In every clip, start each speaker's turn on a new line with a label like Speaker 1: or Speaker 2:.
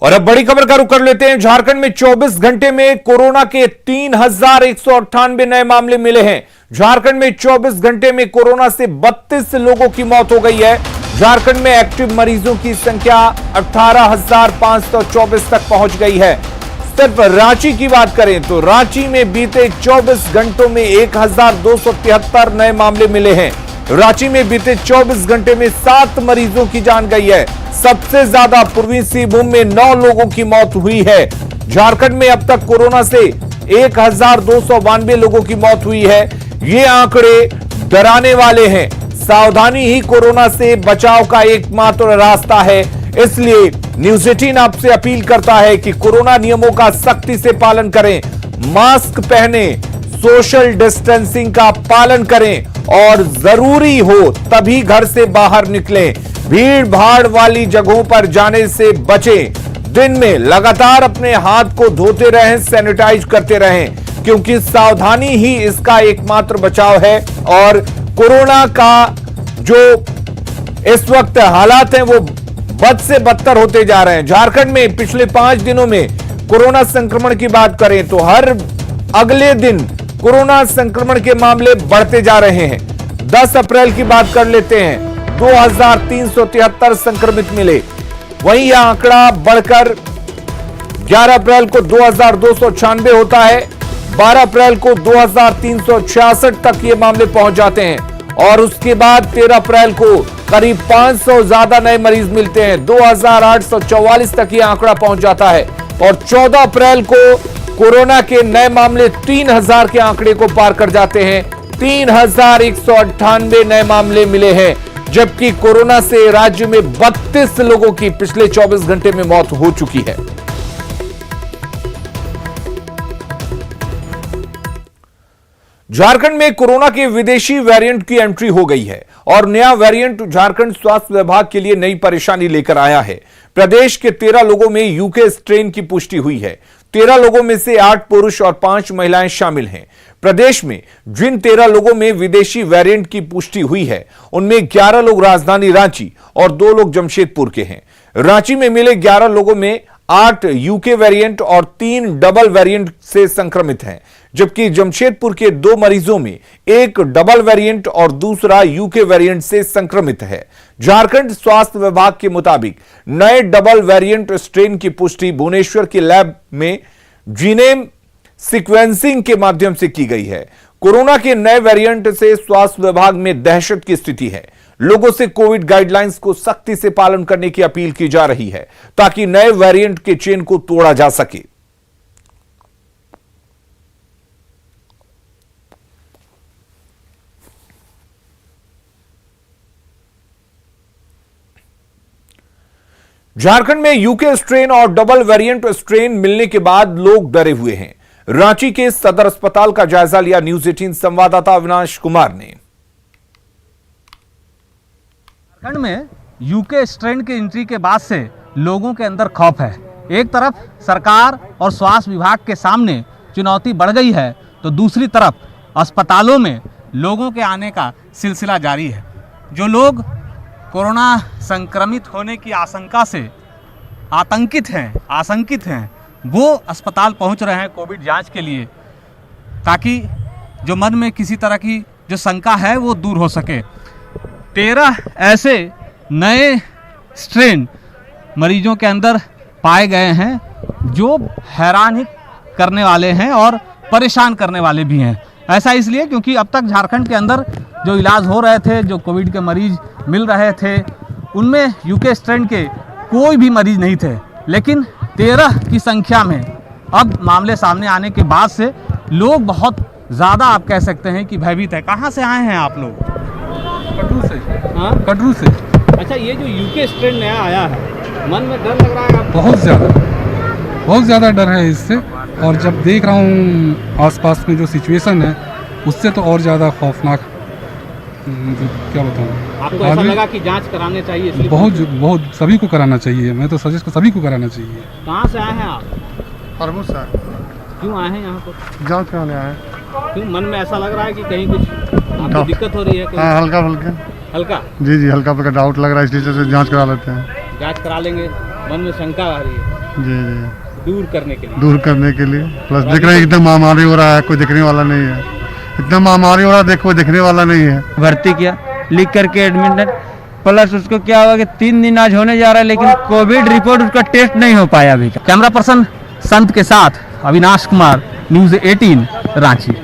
Speaker 1: और अब बड़ी खबर का रुख कर लेते हैं। झारखंड में 24 घंटे में कोरोना के 3198 नए मामले मिले हैं। झारखंड में 24 घंटे में कोरोना से 32 लोगों की मौत हो गई है। झारखंड में एक्टिव मरीजों की संख्या 18,524 तक पहुंच गई है। सिर्फ रांची की बात करें तो रांची में बीते 24 घंटों में 1273 नए मामले मिले हैं। रांची में बीते 24 घंटे में 7 मरीजों की जान गई है। सबसे ज्यादा पूर्वी सिंहभूम में 9 लोगों की मौत हुई है। झारखंड में अब तक कोरोना से 1292 लोगों की मौत हुई है। ये आंकड़े डराने वाले हैं। सावधानी ही कोरोना से बचाव का एकमात्र रास्ता है। इसलिए न्यूज 18 आपसे अपील करता है कि कोरोना नियमों का सख्ती से पालन करें, मास्क पहने, सोशल डिस्टेंसिंग का पालन करें और जरूरी हो तभी घर से बाहर निकलें। भीड़ भाड़ वाली जगहों पर जाने से बचें। दिन में लगातार अपने हाथ को धोते रहें, सैनिटाइज करते रहें, क्योंकि सावधानी ही इसका एकमात्र बचाव है। और कोरोना का जो इस वक्त हालात हैं वो बद से बदतर होते जा रहे हैं। झारखंड में पिछले 5 दिनों में कोरोना संक्रमण की बात करें तो हर अगले दिन कोरोना संक्रमण के मामले बढ़ते जा रहे हैं। 10 अप्रैल की बात कर लेते हैं, 2373 संक्रमित मिले। वहीं यह आंकड़ा बढ़कर 11 अप्रैल को 2296 होता है। 12 अप्रैल को 2366 तक ये मामले पहुंच जाते हैं और उसके बाद 13 अप्रैल को करीब 500 ज्यादा नए मरीज मिलते हैं। 2844 तक ये आंकड़ा पहुंच जाता है और 14 अप्रैल को कोरोना के नए मामले 3000 के आंकड़े को पार कर जाते हैं। 3198 नए मामले मिले हैं, जबकि कोरोना से राज्य में 32 लोगों की पिछले 24 घंटे में मौत हो चुकी है। झारखंड में कोरोना के विदेशी वेरिएंट की एंट्री हो गई है और नया वेरिएंट झारखंड स्वास्थ्य विभाग के लिए नई परेशानी लेकर आया है। प्रदेश के 13 लोगों में यूके स्ट्रेन की पुष्टि हुई है। 13 लोगों में से 8 पुरुष और 5 महिलाएं शामिल हैं। प्रदेश में जिन 13 लोगों में विदेशी वेरिएंट की पुष्टि हुई है उनमें 11 लोग राजधानी रांची और 2 लोग जमशेदपुर के हैं। रांची में मिले 11 लोगों में 8 यूके वेरिएंट और 3 डबल वेरिएंट से संक्रमित हैं, जबकि जमशेदपुर के 2 मरीजों में एक डबल वेरिएंट और दूसरा यूके वेरिएंट से संक्रमित है। झारखंड स्वास्थ्य विभाग के मुताबिक नए डबल वेरिएंट स्ट्रेन की पुष्टि भुवनेश्वर के लैब में जीनोम सीक्वेंसिंग के माध्यम से की गई है। कोरोना के नए वेरिएंट से स्वास्थ्य विभाग में दहशत की स्थिति है। लोगों से कोविड गाइडलाइंस को सख्ती से पालन करने की अपील की जा रही है ताकि नए वेरिएंट के चेन को तोड़ा जा सके। झारखंड में यूके स्ट्रेन और डबल वेरिएंट स्ट्रेन मिलने के बाद लोग डरे हुए हैं। रांची के सदर अस्पताल का जायजा लिया न्यूज 18 संवाददाता अविनाश कुमार ने।
Speaker 2: झारखंड में यूके स्ट्रेन की एंट्री के बाद से लोगों के अंदर खौफ है। एक तरफ सरकार और स्वास्थ्य विभाग के सामने चुनौती बढ़ गई है तो दूसरी तरफ अस्पतालों में लोगों के आने का सिलसिला जारी है। जो लोग कोरोना संक्रमित होने की आशंका से आशंकित हैं वो अस्पताल पहुंच रहे हैं कोविड जांच के लिए, ताकि जो मन में किसी तरह की जो शंका है वो दूर हो सके। 13 ऐसे नए स्ट्रेन मरीजों के अंदर पाए गए हैं जो हैरान ही करने वाले हैं और परेशान करने वाले भी हैं। ऐसा इसलिए क्योंकि अब तक झारखंड के अंदर जो इलाज हो रहे थे, जो कोविड के मरीज मिल रहे थे, उनमें यूके स्ट्रेन के कोई भी मरीज नहीं थे। लेकिन 13 की संख्या में अब मामले सामने आने के बाद से लोग बहुत ज़्यादा, आप कह सकते हैं कि भयभीत है। कहाँ से आए हैं आप लोग?
Speaker 3: कटरू से।
Speaker 2: हाँ,
Speaker 3: कटरू से।
Speaker 2: अच्छा, ये जो यूके स्ट्रेन नया आया है, मन में डर लग रहा है आपको?
Speaker 3: बहुत ज़्यादा डर है इससे, और जब देख रहा हूँ आसपास में जो सिचुएशन है उससे तो और ज़्यादा खौफनाक। क्या बताऊँ
Speaker 2: आपको ऐसा लगा कि जांच कराने चाहिए इसलिए?
Speaker 3: बहुत सभी को कराना चाहिए। मैं तो सजेस्ट सभी को कराना चाहिए।
Speaker 2: कहाँ से आए हैं आप?
Speaker 4: हरमुद सर।
Speaker 2: क्यों आए हैं यहाँ पर?
Speaker 4: जांच कराने आए।
Speaker 2: क्यों मन में ऐसा लग रहा है कि कहीं कुछ आपको दिक्कत हो रही है?
Speaker 4: हाँ, हल्का फुल्का।
Speaker 2: हल्का?
Speaker 4: जी हल्का फुल्का डाउट लग रहा है, इसलिए जांच करा लेते हैं।
Speaker 2: जांच करा लेंगे मन में शंका आ रही है
Speaker 4: जी जी,
Speaker 2: दूर करने के लिए।
Speaker 4: दूर करने के लिए। प्लस देख रहे हैं इतना महामारी हो रहा है, कोई दिखने वाला नहीं है। इतना महामारी हो रहा है, देखो दिखने वाला नहीं है।
Speaker 5: भर्ती किया, लिख करके एडमिट, प्लस उसको क्या हुआ कि 3 दिन आज होने जा रहा है, लेकिन कोविड रिपोर्ट उसका टेस्ट नहीं हो पाया अभी तक।
Speaker 2: कैमरा पर्सन संत के साथ अविनाश कुमार, न्यूज़ 18 रांची।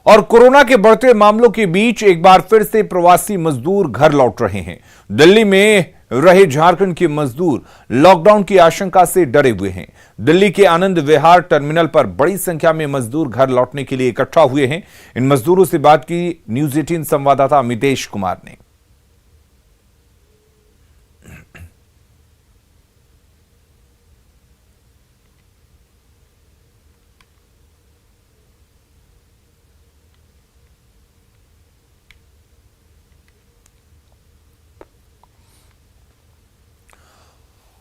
Speaker 1: और कोरोना के बढ़ते मामलों के बीच एक बार फिर से प्रवासी मजदूर घर लौट रहे हैं। दिल्ली में रहे झारखंड के मजदूर लॉकडाउन की आशंका से डरे हुए हैं। दिल्ली के आनंद विहार टर्मिनल पर बड़ी संख्या में मजदूर घर लौटने के लिए इकट्ठा हुए हैं। इन मजदूरों से बात की न्यूज़ 18 संवाददाता अमितेश कुमार ने।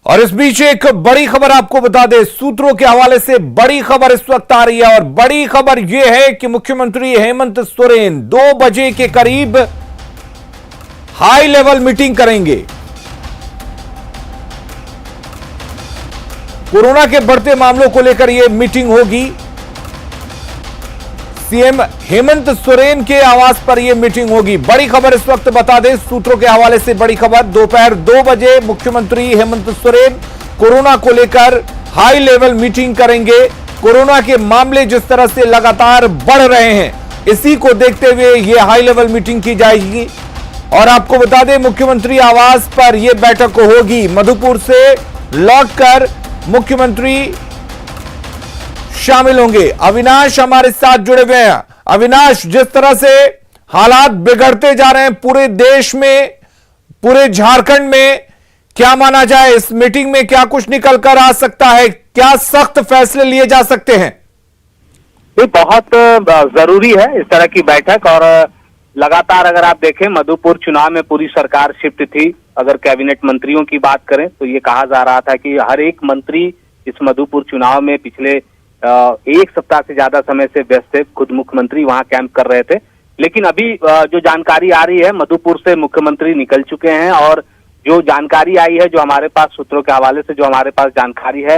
Speaker 1: और इस बीच एक बड़ी खबर आपको बता दें, सूत्रों के हवाले से बड़ी खबर इस वक्त आ रही है और बड़ी खबर यह है कि मुख्यमंत्री हेमंत सोरेन 2 बजे के करीब हाई लेवल मीटिंग करेंगे। कोरोना के बढ़ते मामलों को लेकर यह मीटिंग होगी। सीएम हेमंत सोरेन के आवास पर यह मीटिंग होगी। बड़ी खबर इस वक्त बता दें, सूत्रों के हवाले से बड़ी खबर, दोपहर 2 बजे मुख्यमंत्री हेमंत सोरेन कोरोना को लेकर हाई लेवल मीटिंग करेंगे। कोरोना के मामले जिस तरह से लगातार बढ़ रहे हैं, इसी को देखते हुए यह हाई लेवल मीटिंग की जाएगी। और आपको बता दें, मुख्यमंत्री आवास पर यह बैठक होगी। मधुपुर से लौटकर मुख्यमंत्री शामिल होंगे। अविनाश हमारे साथ जुड़े हुए हैं। अविनाश, जिस तरह से हालात बिगड़ते जा रहे हैं पूरे देश में, पूरे झारखंड में, क्या माना जाए इस मीटिंग में क्या कुछ निकल कर आ सकता है? क्या सख्त फैसले लिए जा सकते हैं?
Speaker 6: ये बहुत जरूरी है इस तरह की बैठक। और लगातार अगर आप देखें, मधुपुर चुनाव में पूरी सरकार शिफ्ट थी। अगर कैबिनेट मंत्रियों की बात करें तो ये कहा जा रहा था कि हर एक मंत्री इस मधुपुर चुनाव में पिछले 1 सप्ताह से ज्यादा समय से व्यस्त थे। खुद मुख्यमंत्री वहां कैंप कर रहे थे। लेकिन अभी जो जानकारी आ रही है, मधुपुर से मुख्यमंत्री निकल चुके हैं। और जो जानकारी आई है, जो हमारे पास सूत्रों के हवाले से जो हमारे पास जानकारी है,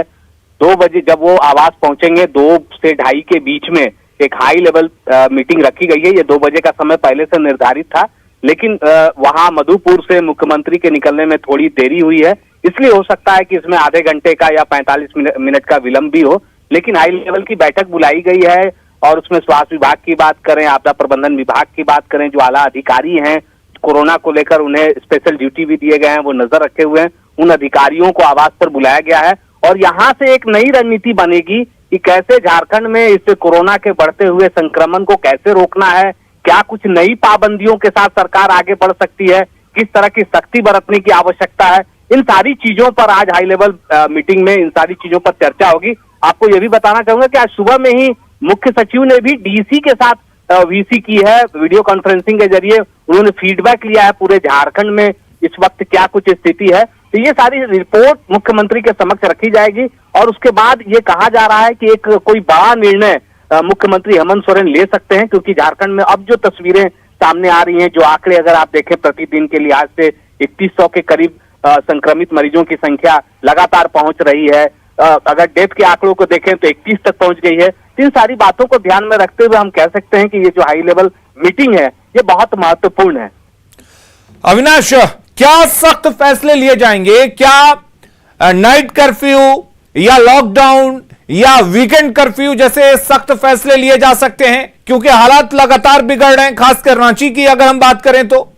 Speaker 6: 2 बजे जब वो आवास पहुंचेंगे, 2 से 2:30 के बीच में एक हाई लेवल मीटिंग रखी गई है। ये 2 बजे का समय पहले से निर्धारित था, लेकिन वहां मधुपुर से मुख्यमंत्री के निकलने में थोड़ी देरी हुई है। इसलिए हो सकता है कि इसमें आधे घंटे का या 45 मिनट का विलंब भी हो। लेकिन हाई लेवल की बैठक बुलाई गई है और उसमें स्वास्थ्य विभाग की बात करें, आपदा प्रबंधन विभाग की बात करें, जो आला अधिकारी हैं कोरोना को लेकर उन्हें स्पेशल ड्यूटी भी दिए गए हैं, वो नजर रखे हुए हैं। उन अधिकारियों को आवास पर बुलाया गया है और यहाँ से एक नई रणनीति बनेगी कि कैसे झारखंड में इस कोरोना के बढ़ते हुए संक्रमण को कैसे रोकना है, क्या कुछ नई पाबंदियों के साथ सरकार आगे बढ़ सकती है, किस तरह की सख्ती बरतने की आवश्यकता है। इन सारी चीजों पर आज हाई लेवल मीटिंग में इन सारी चीजों पर चर्चा होगी। आपको यह भी बताना चाहूंगा कि आज सुबह में ही मुख्य सचिव ने भी डीसी के साथ वीसी की है, वीडियो कॉन्फ्रेंसिंग के जरिए उन्होंने फीडबैक लिया है पूरे झारखंड में इस वक्त क्या कुछ स्थिति है। तो ये सारी रिपोर्ट मुख्यमंत्री के समक्ष रखी जाएगी और उसके बाद ये कहा जा रहा है कि एक कोई बड़ा निर्णय मुख्यमंत्री हेमंत सोरेन ले सकते हैं, क्योंकि झारखंड में अब जो तस्वीरें सामने आ रही हैं, जो आंकड़े अगर आप देखें प्रतिदिन के लिहाज से 3100 के करीब संक्रमित मरीजों की संख्या लगातार पहुंच रही है। अगर डेथ के आंकड़ों को देखें तो 31 तक पहुंच गई है। इन सारी बातों को ध्यान में रखते हुए हम कह सकते हैं कि ये जो हाई लेवल मीटिंग है ये बहुत महत्वपूर्ण है।
Speaker 1: अविनाश, क्या सख्त फैसले लिए जाएंगे? क्या नाइट कर्फ्यू या लॉकडाउन या वीकेंड कर्फ्यू जैसे सख्त फैसले लिए जा सकते हैं? क्योंकि हालात लगातार बिगड़ रहे हैं, खासकर रांची की अगर हम बात करें तो।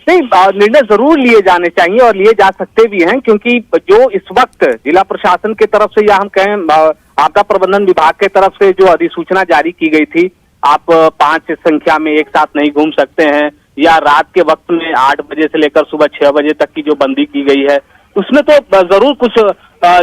Speaker 6: नहीं, निर्णय जरूर लिए जाने चाहिए और लिए जा सकते भी हैं, क्योंकि जो इस वक्त जिला प्रशासन की तरफ से या हम कहें आपदा प्रबंधन विभाग की तरफ से जो अधिसूचना जारी की गई थी, आप 5 संख्या में एक साथ नहीं घूम सकते हैं, या रात के वक्त में 8 बजे से लेकर सुबह 6 बजे तक की जो बंदी की गई है, उसमें तो जरूर कुछ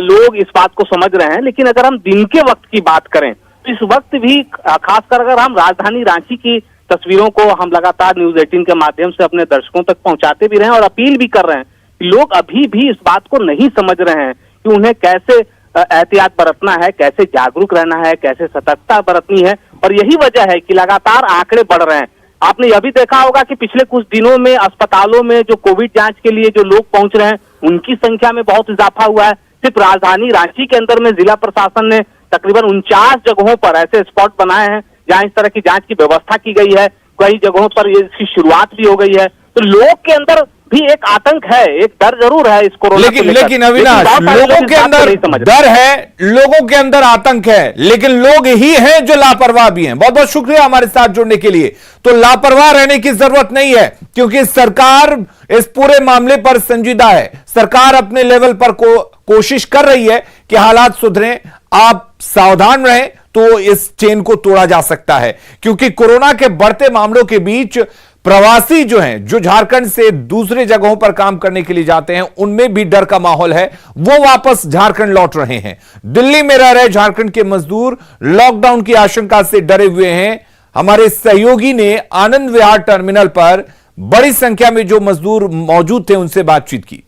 Speaker 6: लोग इस बात को समझ रहे हैं। लेकिन अगर हम दिन के वक्त की बात करें तो इस वक्त भी खासकर अगर हम राजधानी रांची की तस्वीरों को हम लगातार न्यूज 18 के माध्यम से अपने दर्शकों तक पहुंचाते भी रहे हैं और अपील भी कर रहे हैं कि लोग अभी भी इस बात को नहीं समझ रहे हैं कि उन्हें कैसे एहतियात बरतना है, कैसे जागरूक रहना है, कैसे सतर्कता बरतनी है। और यही वजह है कि लगातार आंकड़े बढ़ रहे हैं। आपने यह भी देखा होगा कि पिछले कुछ दिनों में अस्पतालों में जो कोविड जांच के लिए जो लोग पहुंच रहे हैं उनकी संख्या में बहुत इजाफा हुआ है। सिर्फ राजधानी रांची के अंदर में जिला प्रशासन ने तकरीबन 49 जगहों पर ऐसे स्पॉट बनाए हैं जहां इस तरह की जांच की व्यवस्था की गई है। कई जगहों पर इसकी शुरुआत भी हो गई है। तो लोग के अंदर भी एक आतंक है, एक डर जरूर है इस कोरोना को लेकर।
Speaker 1: लेकिन अविनाश,
Speaker 6: बहुत सारे
Speaker 1: लोगों
Speaker 6: लोग
Speaker 1: के
Speaker 6: इस बात को
Speaker 1: अंदर
Speaker 6: नहीं समझ रहे।
Speaker 1: डर है, लोगों के अंदर आतंक है, लेकिन लोग ही हैं जो लापरवाह भी हैं। बहुत बहुत शुक्रिया हमारे साथ जुड़ने के लिए। तो लापरवाह रहने की जरूरत नहीं है, क्योंकि सरकार इस पूरे मामले पर संजीदा है। सरकार अपने लेवल पर कोशिश कर रही है कि हालात सुधरें, आप सावधान रहें तो इस चेन को तोड़ा जा सकता है। क्योंकि कोरोना के बढ़ते मामलों के बीच प्रवासी जो हैं, जो झारखंड से दूसरे जगहों पर काम करने के लिए जाते हैं, उनमें भी डर का माहौल है। वो वापस झारखंड लौट रहे हैं। दिल्ली में रह रहे झारखंड के मजदूर लॉकडाउन की आशंका से डरे हुए हैं। हमारे सहयोगी ने आनंद विहार टर्मिनल पर बड़ी संख्या में जो मजदूर मौजूद थे उनसे बातचीत की।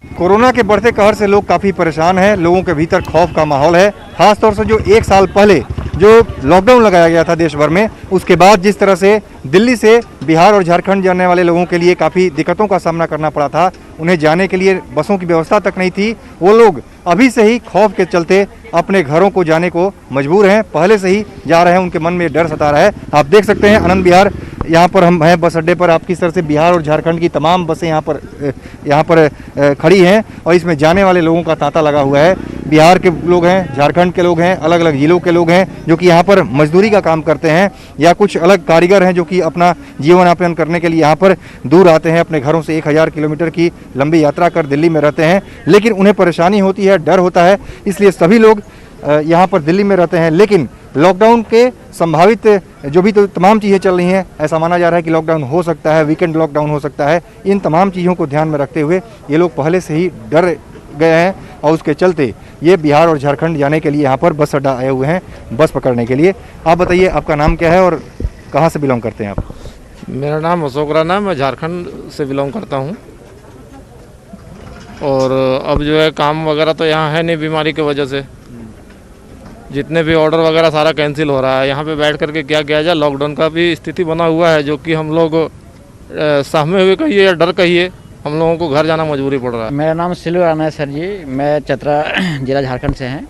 Speaker 7: कोरोना के बढ़ते कहर से लोग काफ़ी परेशान हैं। लोगों के भीतर खौफ का माहौल है। खासतौर से जो एक साल पहले जो लॉकडाउन लगाया गया था देश भर में, उसके बाद जिस तरह से दिल्ली से बिहार और झारखंड जाने वाले लोगों के लिए काफ़ी दिक्कतों का सामना करना पड़ा था। उन्हें जाने के लिए बसों की व्यवस्था तक नहीं थी। वो लोग अभी से ही खौफ के चलते अपने घरों को जाने को मजबूर हैं। पहले से ही जा रहे हैं, उनके मन में डर सता रहा है। आप देख सकते हैं आनंद विहार, यहाँ पर हम हैं बस अड्डे पर। आपकी तरह से बिहार और झारखंड की तमाम बसें यहाँ पर खड़ी हैं और इसमें जाने वाले लोगों का तांता लगा हुआ है। बिहार के लोग हैं, झारखंड के लोग हैं, अलग अलग जिलों के लोग हैं जो कि यहाँ पर मजदूरी का काम करते हैं, या कुछ अलग कारीगर हैं जो कि अपना जीवन यापन करने के लिए यहाँ पर दूर आते हैं। अपने घरों से 1000 किलोमीटर की लंबी यात्रा कर दिल्ली में रहते हैं, लेकिन उन्हें परेशानी होती है, डर होता है, इसलिए सभी लोग यहाँ पर दिल्ली में रहते हैं। लेकिन लॉकडाउन के संभावित जो भी तो तमाम चीज़ें चल रही हैं, ऐसा माना जा रहा है कि लॉकडाउन हो सकता है, वीकेंड लॉकडाउन हो सकता है। इन तमाम चीज़ों को ध्यान में रखते हुए ये लोग पहले से ही डर गए हैं और उसके चलते ये बिहार और झारखंड जाने के लिए यहाँ पर बस अड्डा आए हुए हैं बस पकड़ने के लिए। आप बताइए, आपका नाम क्या है और कहाँ से बिलोंग करते हैं आप?
Speaker 8: मेरा नाम अशोक राणा, मैं झारखंड से बिलोंग करता हूँ। और अब जो है काम वगैरह तो यहाँ है नहीं, बीमारी की वजह से जितने भी ऑर्डर वगैरह सारा कैंसिल हो रहा है। यहाँ पे बैठ करके क्या किया जाए, लॉकडाउन का भी स्थिति बना हुआ है, जो कि हम लोग सहमे हुए कहिए या डर कहिए, हम लोगों को घर जाना मजबूरी पड़ रहा है।
Speaker 9: मेरा नाम सिल्लू राणा है सर जी, मैं चतरा जिला झारखंड से हैं।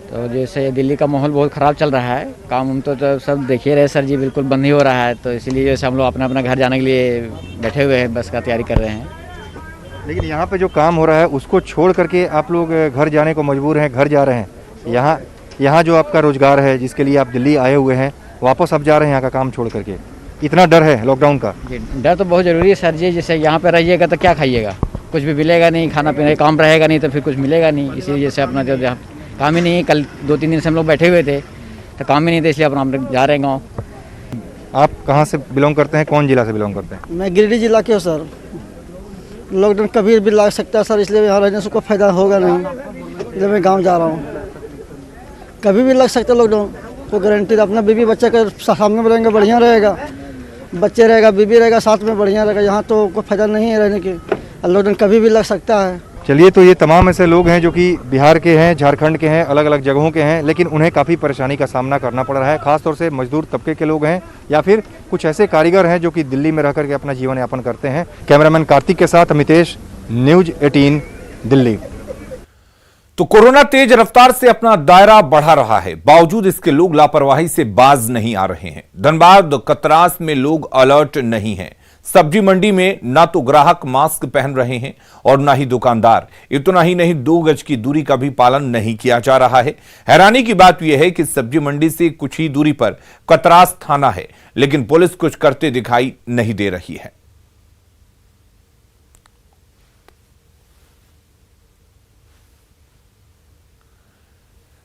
Speaker 9: तो जैसे दिल्ली का माहौल बहुत ख़राब चल रहा है, काम तो सब देखिए रहे सर जी, बिल्कुल बंद ही हो रहा है। तो इसीलिए जैसे हम लोग अपना अपना घर जाने के लिए बैठे हुए हैं, बस का तैयारी कर रहे हैं।
Speaker 7: लेकिन यहाँ पे जो काम हो रहा है उसको छोड़ करके आप लोग घर जाने को मजबूर हैं, घर जा रहे हैं। यहाँ जो आपका रोजगार है, जिसके लिए आप दिल्ली आए हुए हैं, वापस आप जा रहे हैं यहाँ का काम छोड़ करके। इतना डर है लॉकडाउन का?
Speaker 9: डर तो बहुत ज़रूरी है सर जी। जैसे यहाँ पे रहिएगा तो क्या खाइएगा, कुछ भी मिलेगा नहीं, खाना पीना काम रहेगा नहीं तो फिर कुछ मिलेगा नहीं। इसीलिए जैसे अपना जो काम ही नहीं, कल 2-3 दिन से हम लोग बैठे हुए थे तो काम ही नहीं था, इसलिए अपना हम लोग जा रहे हैं गाँव।
Speaker 7: आप कहाँ से बिलोंग करते हैं, कौन जिला से बिलोंग करते हैं?
Speaker 10: मैं गिरिडीह जिला के हूँ सर। लॉकडाउन कभी भी लग सकता है सर, इसलिए यहाँ रहने से कोई फायदा होगा नहीं, इसलिए मैं गाँव जा रहा हूँ। कभी भी लग सकता है लॉकडाउन, कोई गारंटी। अपना बीवी बच्चे के सामने में रहेंगे बढ़िया रहेगा, बच्चे रहेगा, बीवी रहेगा साथ में, बढ़िया रहेगा। यहाँ तो कोई फायदा नहीं है रहने की, लॉकडाउन कभी भी लग सकता है।
Speaker 7: चलिए, तो ये तमाम ऐसे लोग हैं जो कि बिहार के हैं, झारखंड के हैं, अलग अलग जगहों के हैं, लेकिन उन्हें काफ़ी परेशानी का सामना करना पड़ रहा है। खासतौर से मजदूर तबके के लोग हैं या फिर कुछ ऐसे कारीगर हैं जो कि दिल्ली में रह करके अपना जीवन यापन करते हैं। कैमरामैन कार्तिक के साथ अमितेश, न्यूज़ 18 दिल्ली।
Speaker 1: तो कोरोना तेज रफ्तार से अपना दायरा बढ़ा रहा है, बावजूद इसके लोग लापरवाही से बाज नहीं आ रहे हैं। धनबाद कतरास में लोग अलर्ट नहीं हैं। सब्जी मंडी में ना तो ग्राहक मास्क पहन रहे हैं और ना ही दुकानदार। इतना ही नहीं, 2 गज की दूरी का भी पालन नहीं किया जा रहा है। हैरानी की बात यह है कि सब्जी मंडी से कुछ ही दूरी पर कतरास थाना है, लेकिन पुलिस कुछ करते दिखाई नहीं दे रही है।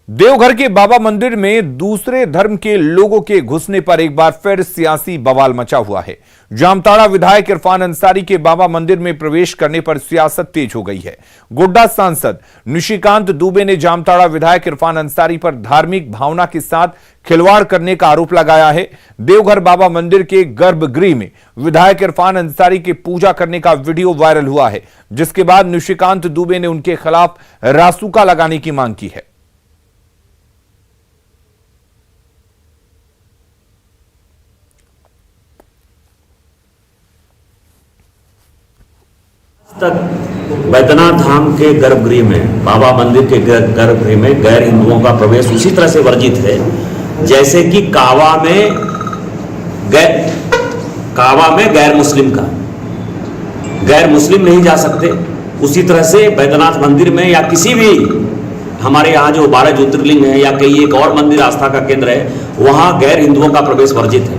Speaker 1: देवघर के बाबा मंदिर में दूसरे धर्म के लोगों के घुसने पर एक बार फिर सियासी बवाल मचा हुआ है। जामताड़ा विधायक इरफान अंसारी के बाबा मंदिर में प्रवेश करने पर सियासत तेज हो गई है। गोड्डा सांसद निशिकांत दुबे ने जामताड़ा विधायक इरफान अंसारी पर धार्मिक भावना के साथ खिलवाड़ करने का आरोप लगाया है। देवघर बाबा मंदिर के गर्भगृह में विधायक इरफान अंसारी के पूजा करने का वीडियो वायरल हुआ है, जिसके बाद निशिकांत दुबे ने उनके खिलाफ रासुका लगाने की मांग की है।
Speaker 11: तक बैद्यनाथ धाम के गर्भगृह में, बाबा मंदिर के गर्भगृह में गैर हिंदुओं का प्रवेश उसी तरह से वर्जित है जैसे कि काबा में गैर मुस्लिम नहीं जा सकते। उसी तरह से बैद्यनाथ मंदिर में या किसी भी हमारे यहाँ जो 12 ज्योतिर्लिंग है या कई एक और मंदिर आस्था का केंद्र है, वहाँ गैर हिंदुओं का प्रवेश वर्जित है।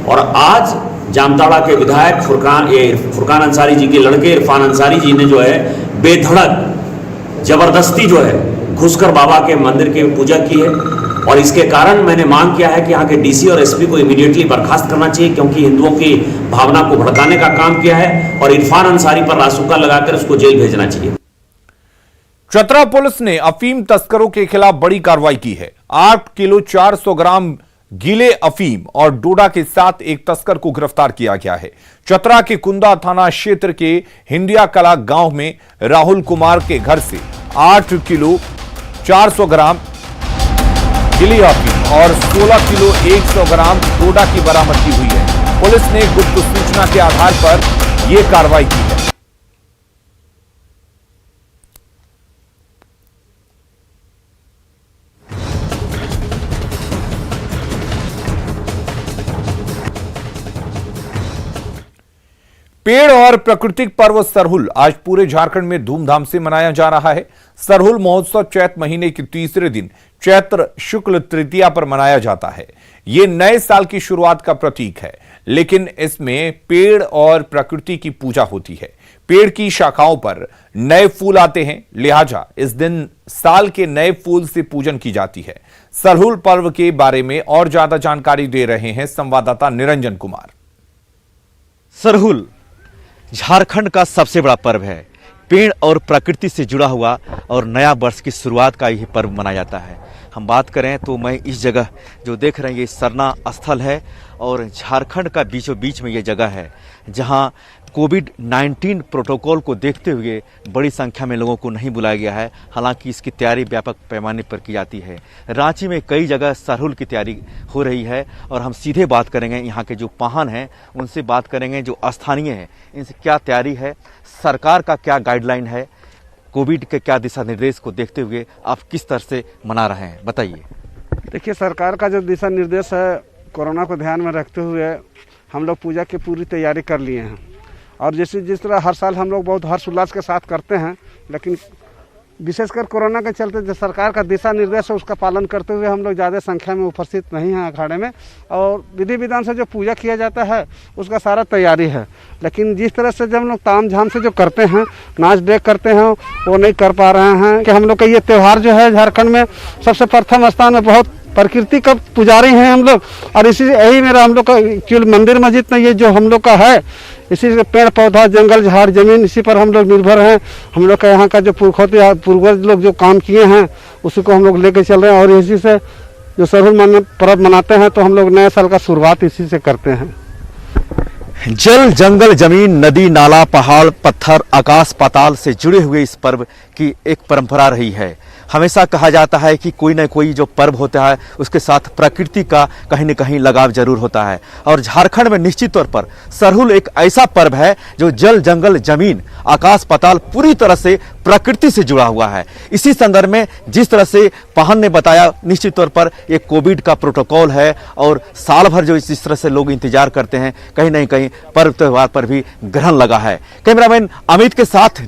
Speaker 11: और आज जामताड़ा के विधायक फुरकान अंसारी जी के लड़के इरफान अंसारी जी ने जो है बेधड़क जबरदस्ती जो है घुसकर बाबा के मंदिर की पूजा की है। और इसके कारण मैंने मांग किया है कि यहाँ के डीसी और एसपी को इमीडिएटली बर्खास्त करना चाहिए, क्योंकि हिंदुओं की भावना को भड़काने का काम किया है। और इरफान अंसारी पर रासुका लगाकर उसको जेल भेजना चाहिए।
Speaker 1: चतरा पुलिस ने अफीम तस्करों के खिलाफ बड़ी कार्रवाई की है। 8 किलो 400 ग्राम गीले अफीम और डोडा के साथ एक तस्कर को गिरफ्तार किया गया है। चतरा के कुंदा थाना क्षेत्र के हिंडिया कला गांव में राहुल कुमार के घर से 8 किलो 400 ग्राम गीले अफीम और 16 किलो 100 ग्राम डोडा की बरामदगी हुई है। पुलिस ने गुप्त सूचना के आधार पर यह कार्रवाई की है। पेड़ और प्राकृतिक पर्व सरहुल आज पूरे झारखंड में धूमधाम से मनाया जा रहा है। सरहुल महोत्सव चैत महीने के तीसरे दिन चैत्र शुक्ल तृतीया पर मनाया जाता है। यह नए साल की शुरुआत का प्रतीक है, लेकिन इसमें पेड़ और प्रकृति की पूजा होती है। पेड़ की शाखाओं पर नए फूल आते हैं, लिहाजा इस दिन साल के नए फूल से पूजन की जाती है। सरहुल पर्व के बारे में और ज्यादा जानकारी दे रहे हैं संवाददाता निरंजन कुमार।
Speaker 12: सरहुल झारखंड का सबसे बड़ा पर्व है। पेड़ और प्रकृति से जुड़ा हुआ और नया वर्ष की शुरुआत का यह पर्व मनाया जाता है। हम बात करें तो मैं इस जगह जो देख रहे हैं ये सरना स्थल है और झारखंड का बीचों बीच में ये जगह है जहां कोविड-19 प्रोटोकॉल को देखते हुए बड़ी संख्या में लोगों को नहीं बुलाया गया है। हालांकि इसकी तैयारी व्यापक पैमाने पर की जाती है। रांची में कई जगह सरहुल की तैयारी हो रही है और हम सीधे बात करेंगे यहाँ के जो पाहन हैं उनसे बात करेंगे, जो स्थानीय हैं इनसे क्या तैयारी है, सरकार का क्या गाइडलाइन है, कोविड के क्या दिशा निर्देश को देखते हुए आप किस तरह से मना रहे हैं, बताइए।
Speaker 13: देखिए, सरकार का जो दिशा निर्देश है कोरोना को ध्यान में रखते हुए हम लोग पूजा की पूरी तैयारी कर लिए हैं। और जिस तरह हर साल हम लोग बहुत हर्षोल्लास के साथ करते हैं, लेकिन विशेषकर कोरोना के चलते जो सरकार का दिशा निर्देश है उसका पालन करते हुए हम लोग ज़्यादा संख्या में उपस्थित नहीं हैं अखाड़े में। और विधि विधान से जो पूजा किया जाता है उसका सारा तैयारी है। लेकिन जिस तरह से जब हम लोग ताम झाम से जो करते हैं, नाच देख करते हैं, वो नहीं कर पा रहे हैं। कि हम लोग का ये त्यौहार जो है झारखंड में सबसे प्रथम स्थान में बहुत प्रकृति का पुजारी हैं हम लोग। और इसी यही मेरा हम लोग का एक्चुअल मंदिर मस्जिद में ये जो हम लोग का है, इसी से पेड़ पौधा जंगल झाड़ जमीन इसी पर हम लोग निर्भर हैं। हम लोग का यहाँ का जो पूर्वज लोग जो काम किए हैं उसी को हम लोग लेके चल रहे हैं। और इसी से जो सरहुल पर्व मनाते हैं तो हम लोग नए साल का शुरुआत इसी से करते हैं।
Speaker 12: जल जंगल जमीन नदी नाला पहाड़ पत्थर आकाश पाताल से जुड़े हुए इस पर्व की एक परंपरा रही है। हमेशा कहा जाता है कि कोई ना कोई जो पर्व होता है उसके साथ प्रकृति का कहीं न कहीं लगाव जरूर होता है। और झारखंड में निश्चित तौर पर सरहुल एक ऐसा पर्व है जो जल जंगल जमीन आकाश पाताल पूरी तरह से प्रकृति से जुड़ा हुआ है। इसी संदर्भ में जिस तरह से पाहन ने बताया, निश्चित तौर पर एक कोविड का प्रोटोकॉल है और साल भर जो इस तरह से लोग इंतजार करते हैं, कहीं ना कहीं पर्व त्योहार पर भी ग्रहण लगा है। कैमरामैन अमित के साथ